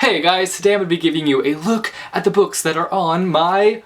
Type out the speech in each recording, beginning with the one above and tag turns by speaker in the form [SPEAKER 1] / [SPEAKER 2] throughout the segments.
[SPEAKER 1] Hey guys, today I'm going to be giving you a look at the books that are on my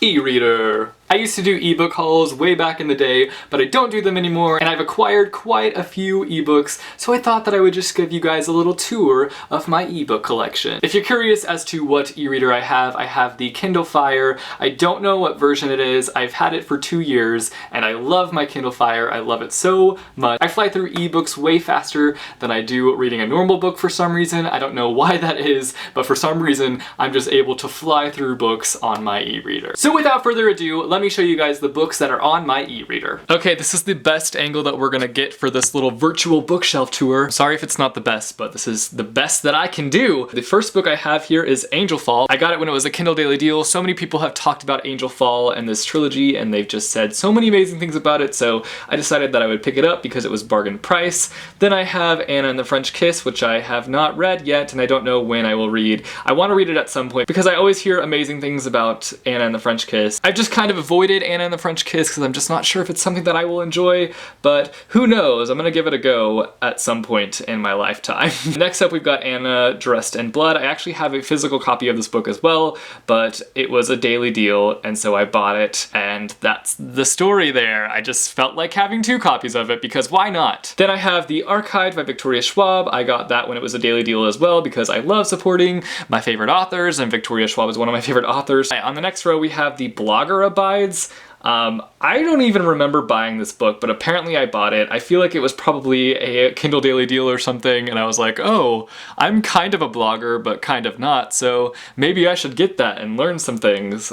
[SPEAKER 1] e-reader. I used to do ebook hauls way back in the day, but I don't do them anymore, and I've acquired quite a few ebooks, so I thought that I would just give you guys a little tour of my ebook collection. If you're curious as to what e-reader I have the Kindle Fire. I don't know what version it is. I've had it for 2 years, and I love my Kindle Fire. I love it so much. I fly through ebooks way faster than I do reading a normal book for some reason. I don't know why that is, but for some reason, I'm just able to fly through books on my e-reader. So without further ado, let me show you guys the books that are on my e-reader. Okay, this is the best angle that we're gonna get for this little virtual bookshelf tour. Sorry if it's not the best, but this is the best that I can do. The first book I have here is Angel Fall. I got it when it was a Kindle Daily Deal. So many people have talked about Angel Fall and this trilogy, and they've just said so many amazing things about it, so I decided that I would pick it up because it was bargain price. Then I have Anna and the French Kiss, which I have not read yet, and I don't know when I will read. I want to read it at some point because I always hear amazing things about Anna and the French Kiss. I've just kind of avoided Anna and the French Kiss because I'm just not sure if it's something that I will enjoy, but who knows? I'm gonna give it a go at some point in my lifetime. Next up, we've got Anna Dressed in Blood. I actually have a physical copy of this book as well, but it was a daily deal, and so I bought it, and that's the story there. I just felt like having 2 copies of it because why not? Then I have The Archive by Victoria Schwab. I got that when it was a daily deal as well because I love supporting my favorite authors, and Victoria Schwab is one of my favorite authors. On the next row, we have The Blogger Abides. I don't even remember buying this book, but apparently I bought it. I feel like it was probably a Kindle Daily Deal or something, and I was like, oh, I'm kind of a blogger, but kind of not, so maybe I should get that and learn some things.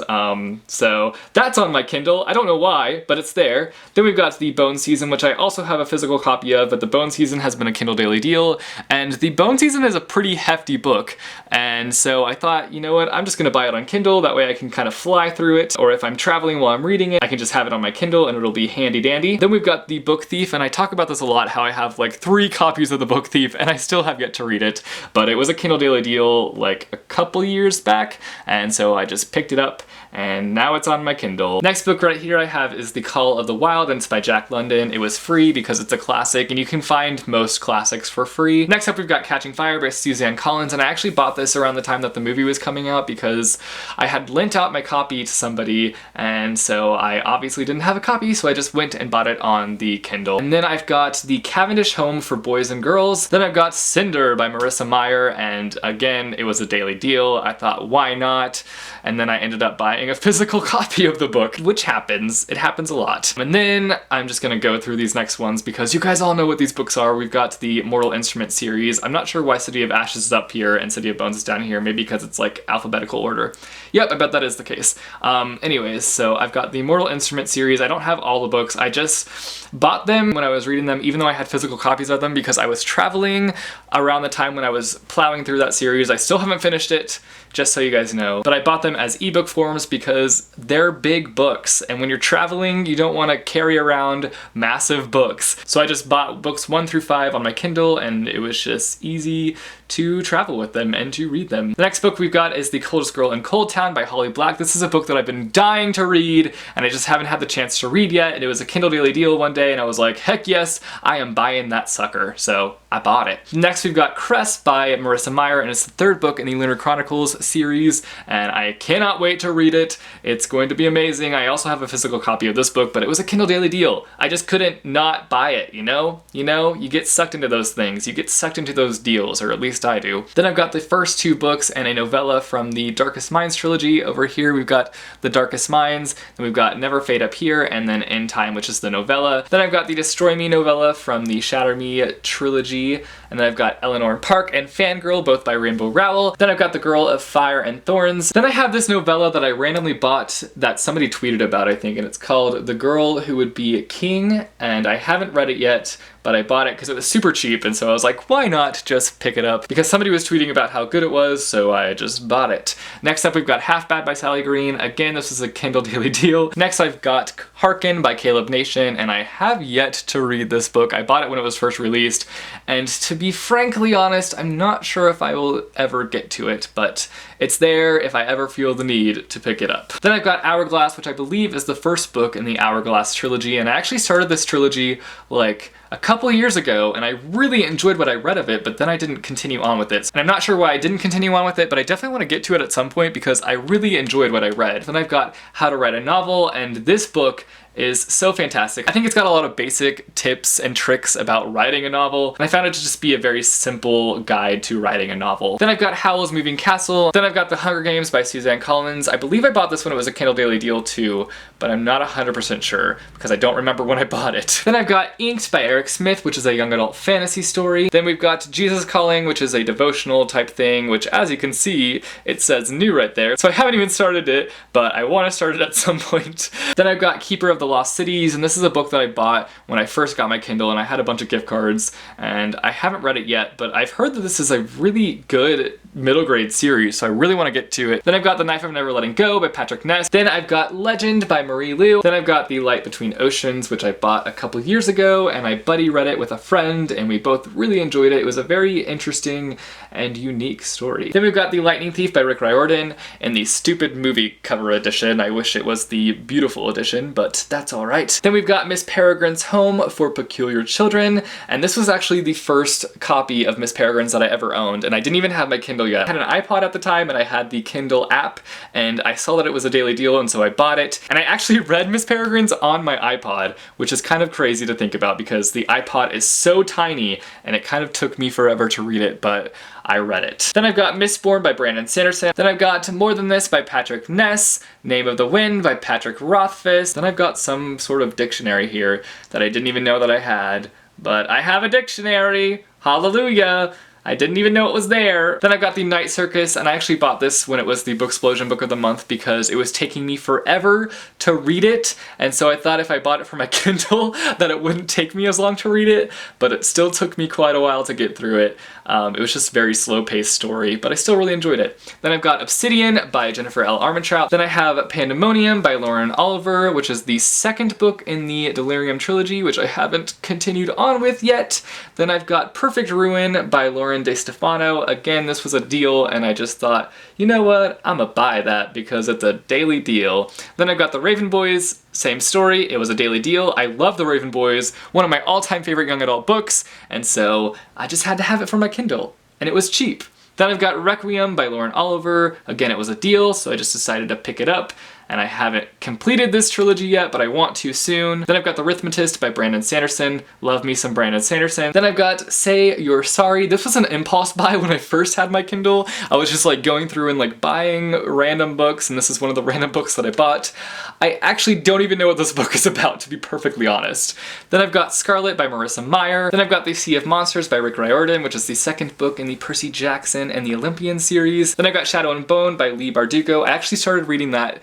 [SPEAKER 1] So that's on my Kindle. I don't know why, but it's there. Then we've got The Bone Season, which I also have a physical copy of, but The Bone Season has been a Kindle Daily Deal, and The Bone Season is a pretty hefty book, and so I thought, you know what, I'm just gonna buy it on Kindle, that way I can kind of fly through it, or if I'm traveling while I'm reading it, I can just have it on my Kindle and it'll be handy dandy. Then we've got The Book Thief, and I talk about this a lot, how I have like 3 copies of The Book Thief and I still have yet to read it, but it was a Kindle Daily Deal like a couple years back, and so I just picked it up and now it's on my Kindle. Next book right here I have is The Call of the Wild, and it's by Jack London. It was free because it's a classic, and you can find most classics for free. Next up we've got Catching Fire by Suzanne Collins, and I actually bought this around the time that the movie was coming out because I had lent out my copy to somebody, and so I obviously didn't have a copy, so I just went and bought it on the Kindle. And then I've got The Cavendish Home for Boys and Girls. Then I've got Cinder by Marissa Meyer, and again, it was a daily deal. I thought, why not? And then I ended up buying a physical copy of the book, which happens. It happens a lot. And then I'm just gonna go through these next ones because you guys all know what these books are. We've got the Mortal Instrument series. I'm not sure why City of Ashes is up here and City of Bones is down here, maybe because it's like alphabetical order. Yep, I bet that is the case. Anyways, so I've got the Mortal Instrument series. I don't have all the books. I just bought them when I was reading them, even though I had physical copies of them, because I was traveling around the time when I was plowing through that series. I still haven't finished it, just so you guys know. But I bought them as ebook forms because they're big books, and when you're traveling, you don't want to carry around massive books. So I just bought books 1 through 5 on my Kindle, and it was just easy to travel with them and to read them. The next book we've got is The Coldest Girl in Cold Town by Holly Black. This is a book that I've been dying to read, and I just haven't had the chance to read yet, and it was a Kindle Daily Deal one day, and I was like, heck yes, I am buying that sucker, so I bought it. Next we've got Cress by Marissa Meyer, and it's the 3rd book in the Lunar Chronicles series, and I cannot wait to read it. It's going to be amazing. I also have a physical copy of this book, but it was a Kindle Daily Deal. I just couldn't not buy it, you know? You get sucked into those things. You get sucked into those deals, or at least I do. Then I've got the first 2 books and a novella from the Darkest Minds trilogy. Over here we've got The Darkest Minds, then we've got Never Fade Up Here, and then In Time, which is the novella. Then I've got the Destroy Me novella from the Shatter Me trilogy, and then I've got Eleanor Park and Fangirl, both by Rainbow Rowell. Then I've got The Girl of Fire and Thorns. Then I have this novella that I randomly bought that somebody tweeted about, I think, and it's called The Girl Who Would Be a King, and I haven't read it yet, but I bought it because it was super cheap, and so I was like, why not just pick it up? Because somebody was tweeting about how good it was, so I just bought it. Next up, we've got Half Bad by Sally Green. Again, this is a Kindle Daily Deal. Next, I've got Harken by Caleb Nation, and I have yet to read this book. I bought it when it was first released, and to be frankly honest, I'm not sure if I will ever get to it, but it's there if I ever feel the need to pick it up. Then I've got Hourglass, which I believe is the first book in the Hourglass trilogy, and I actually started this trilogy like a a couple years ago, and I really enjoyed what I read of it, but then I didn't continue on with it. And I'm not sure why I didn't continue on with it, but I definitely want to get to it at some point because I really enjoyed what I read. Then I've got How to Write a Novel, and this book is so fantastic. I think it's got a lot of basic tips and tricks about writing a novel, and I found it to just be a very simple guide to writing a novel. Then I've got Howl's Moving Castle. Then I've got The Hunger Games by Suzanne Collins. I believe I bought this when it was a Kindle Daily Deal too, but I'm not 100% sure because I don't remember when I bought it. Then I've got Inked by Eric Smith, which is a young adult fantasy story. Then we've got Jesus Calling, which is a devotional type thing, which as you can see, it says new right there. So I haven't even started it, but I want to start it at some point. Then I've got Keeper of the Lost Cities, and this is a book that I bought when I first got my Kindle, and I had a bunch of gift cards, and I haven't read it yet, but I've heard that this is a really good middle grade series, so I really want to get to it. Then I've got The Knife of Never Letting Go by Patrick Ness. Then I've got Legend by Marie Lu. Then I've got The Light Between Oceans, which I bought a couple years ago, and my buddy read it with a friend, and we both really enjoyed it. It was a very interesting and unique story. Then we've got The Lightning Thief by Rick Riordan in the stupid movie cover edition. I wish it was the beautiful edition, but that's alright. Then we've got Miss Peregrine's Home for Peculiar Children, and this was actually the first copy of Miss Peregrine's that I ever owned, and I didn't even have my Kindle yet. I had an iPod at the time, and I had the Kindle app, and I saw that it was a daily deal, and so I bought it. And I actually read Miss Peregrine's on my iPod, which is kind of crazy to think about because the iPod is so tiny, and it kind of took me forever to read it, but I read it. Then I've got Mistborn by Brandon Sanderson. Then I've got More Than This by Patrick Ness. Name of the Wind by Patrick Rothfuss. Then I've got some sort of dictionary here that I didn't even know that I had, but I have a dictionary. Hallelujah. I didn't even know it was there. Then I've got The Night Circus, and I actually bought this when it was the Booksplosion Book of the Month because it was taking me forever to read it, and so I thought if I bought it for my Kindle that it wouldn't take me as long to read it, but it still took me quite a while to get through it. It was just a very slow-paced story, but I still really enjoyed it. Then I've got Obsidian by Jennifer L. Armentrout. Then I have Pandemonium by Lauren Oliver, which is the second book in the Delirium trilogy, which I haven't continued on with yet. Then I've got Perfect Ruin by Lauren De Stefano. Again, this was a deal, and I just thought, you know what, I'ma buy that because it's a daily deal. Then I've got The Raven Boys. Same story, it was a daily deal. I love The Raven Boys, one of my all-time favorite young adult books, and so I just had to have it for my Kindle, and it was cheap. Then I've got Requiem by Lauren Oliver. Again, it was a deal, so I just decided to pick it up, and I haven't completed this trilogy yet, but I want to soon. Then I've got The Rhythmatist by Brandon Sanderson. Love me some Brandon Sanderson. Then I've got Say You're Sorry. This was an impulse buy when I first had my Kindle. I was just like going through and like buying random books, and this is one of the random books that I bought. I actually don't even know what this book is about, to be perfectly honest. Then I've got Scarlet by Marissa Meyer. Then I've got The Sea of Monsters by Rick Riordan, which is the second book in the Percy Jackson and the Olympian series. Then I've got Shadow and Bone by Leigh Bardugo. I actually started reading that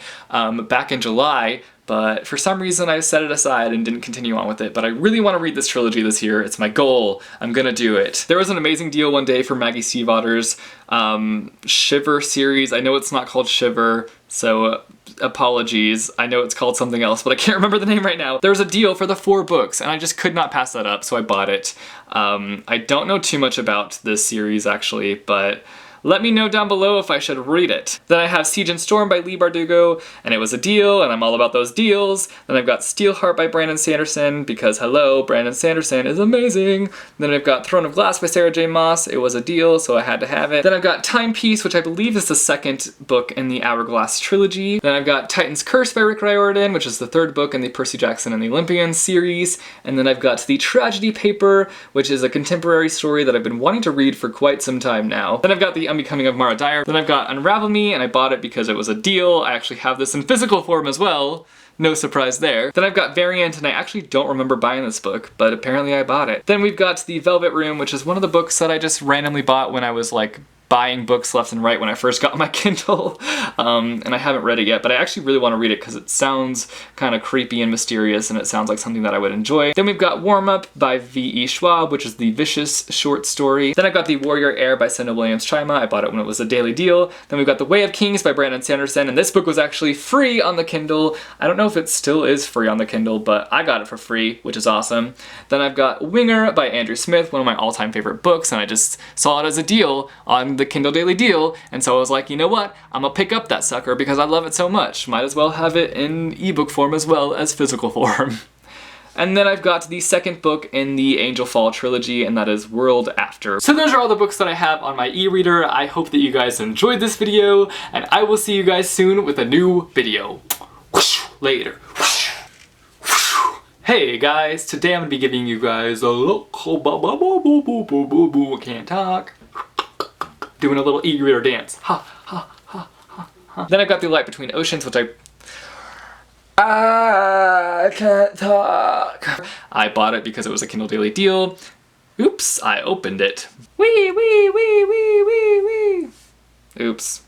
[SPEAKER 1] back in July, but for some reason I set it aside and didn't continue on with it. But I really want to read this trilogy this year. It's my goal. I'm gonna do it. There was an amazing deal one day for Maggie Stiefvater's Shiver series. I know it's not called Shiver, so apologies. I know it's called something else, but I can't remember the name right now. There was a deal for the 4 books, and I just could not pass that up, so I bought it. I don't know too much about this series actually, but let me know down below if I should read it. Then I have Siege and Storm by Leigh Bardugo, and it was a deal, and I'm all about those deals. Then I've got Steelheart by Brandon Sanderson, because hello, Brandon Sanderson is amazing. Then I've got Throne of Glass by Sarah J. Maas. It was a deal, so I had to have it. Then I've got Timepiece, which I believe is the second book in the Hourglass trilogy. Then I've got Titan's Curse by Rick Riordan, which is the third book in the Percy Jackson and the Olympian series. And then I've got The Tragedy Paper, which is a contemporary story that I've been wanting to read for quite some time now. Then I've got The Unbecoming of Mara Dyer. Then I've got Unravel Me, and I bought it because it was a deal. I actually have this in physical form as well. No surprise there. Then I've got Variant, and I actually don't remember buying this book, but apparently I bought it. Then we've got The Velvet Room, which is one of the books that I just randomly bought when I was like buying books left and right when I first got my Kindle, and I haven't read it yet, but I actually really want to read it because it sounds kind of creepy and mysterious, and it sounds like something that I would enjoy. Then we've got Warm Up by V.E. Schwab, which is the Vicious short story. Then I've got The Warrior Heir by Senda Williams-Chima. I bought it when it was a daily deal. Then we've got The Way of Kings by Brandon Sanderson, and this book was actually free on the Kindle. I don't know if it still is free on the Kindle, but I got it for free, which is awesome. Then I've got Winger by Andrew Smith, one of my all-time favorite books, and I just saw it as a deal on the Kindle Daily Deal, and so I was like, you know what, I'm gonna pick up that sucker because I love it so much. Might as well have it in ebook form as well as physical form. And then I've got the second book in the Angel Fall trilogy, and that is World After. So those are all the books that I have on my e-reader. I hope that you guys enjoyed this video, and I will see you guys soon with a new video. Later. Hey guys, today I'm going to be giving you guys a look. Can't talk. Doing a little e-reader dance. Ha, ha, ha, ha, ha. Then I've got The Light Between Oceans, which I can't talk. I bought it because it was a Kindle Daily deal. Oops, I opened it. Wee, wee, wee, wee, wee, wee. Oops.